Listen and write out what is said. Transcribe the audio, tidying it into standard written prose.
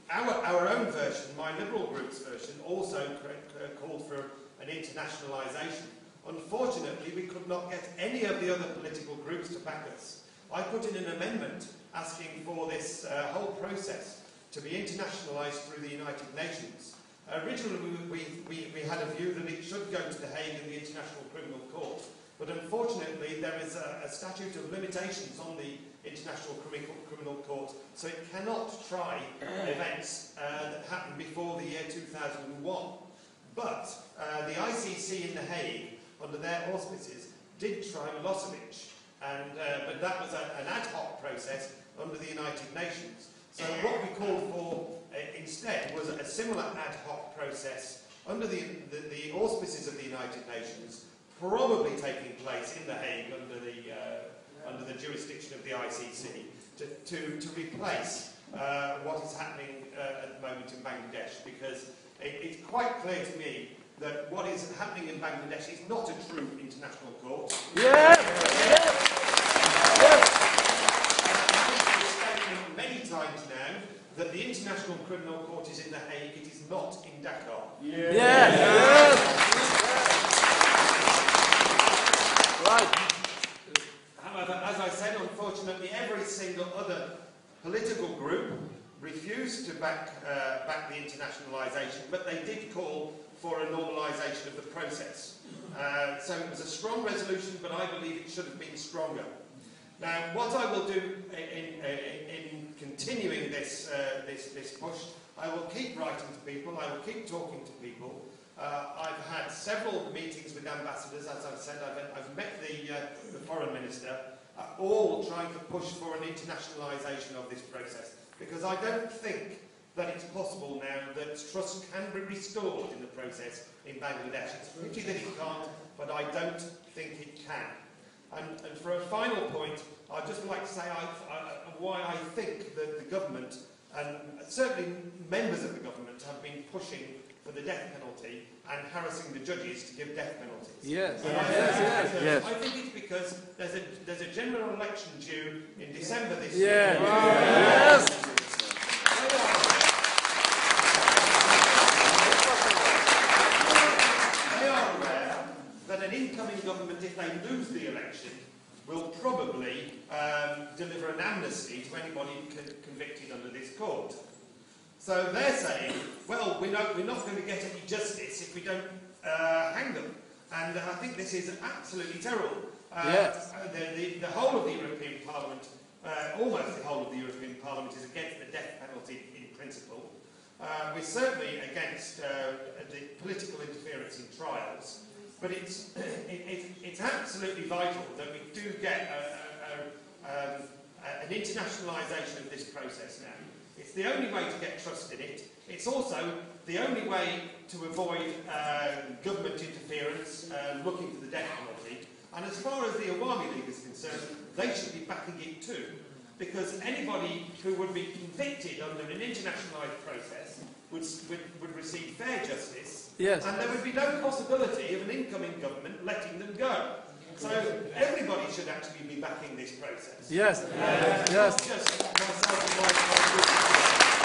our own version, my Liberal group's version, also called for an internationalisation. Unfortunately, we could not get any of the other political groups to back us. I put in an amendment asking for this whole process to be internationalised through the United Nations. Originally, we had a view that it should go to The Hague and the International Criminal Court, but unfortunately there is a statute of limitations on the International Criminal Court, so it cannot try events that happened before the year 2001. But the ICC in The Hague, under their auspices, did try Milosevic, but that was an ad hoc process under the United Nations. So what we called for instead was a similar ad hoc process under the auspices of the United Nations, probably taking place in The Hague under the jurisdiction of the ICC, to replace what is happening at the moment in Bangladesh, because it's quite clear to me that what is happening in Bangladesh is not a true international court. Many times now that the International Criminal Court is in The Hague, it is not in Dakar. Right. However, as I said, unfortunately, every single other political group refused to back the internationalisation, but they did call for a normalisation of the process. So it was a strong resolution, but I believe it should have been stronger. Now, what I will do in continuing this push, I will keep writing to people, I will keep talking to people. I've had several meetings with ambassadors, as I've said. I've met the foreign minister, all trying to push for an internationalisation of this process, because I don't think that it's possible now that trust can be restored in the process in Bangladesh. It's a pity that it can't, but I don't think it can. And for a final point, I'd just like to say why I think that the government, and certainly members of the government, have been pushing for the death penalty and harassing the judges to give death penalties. Yes. I think it's because there's a general election due in December this year. They are aware that an incoming government, if they lose the election, will probably deliver an amnesty to anybody convicted under this court. So they're saying, well, we're not going to get any justice if we don't hang them. And I think this is absolutely terrible. The whole of the European Parliament, almost the whole of the European Parliament, is against the death penalty in principle. We're certainly against the political interference in trials. But it's absolutely vital that we do get an internationalisation of this process now. It's the only way to get trust in it. It's also the only way to avoid government interference, looking for the death penalty. And as far as the Awami League is concerned, they should be backing it too. Because anybody who would be convicted under an internationalised process would receive fair justice, and there would be no possibility of an incoming government letting them go. So everybody should actually be backing this process. Not just myself and my group.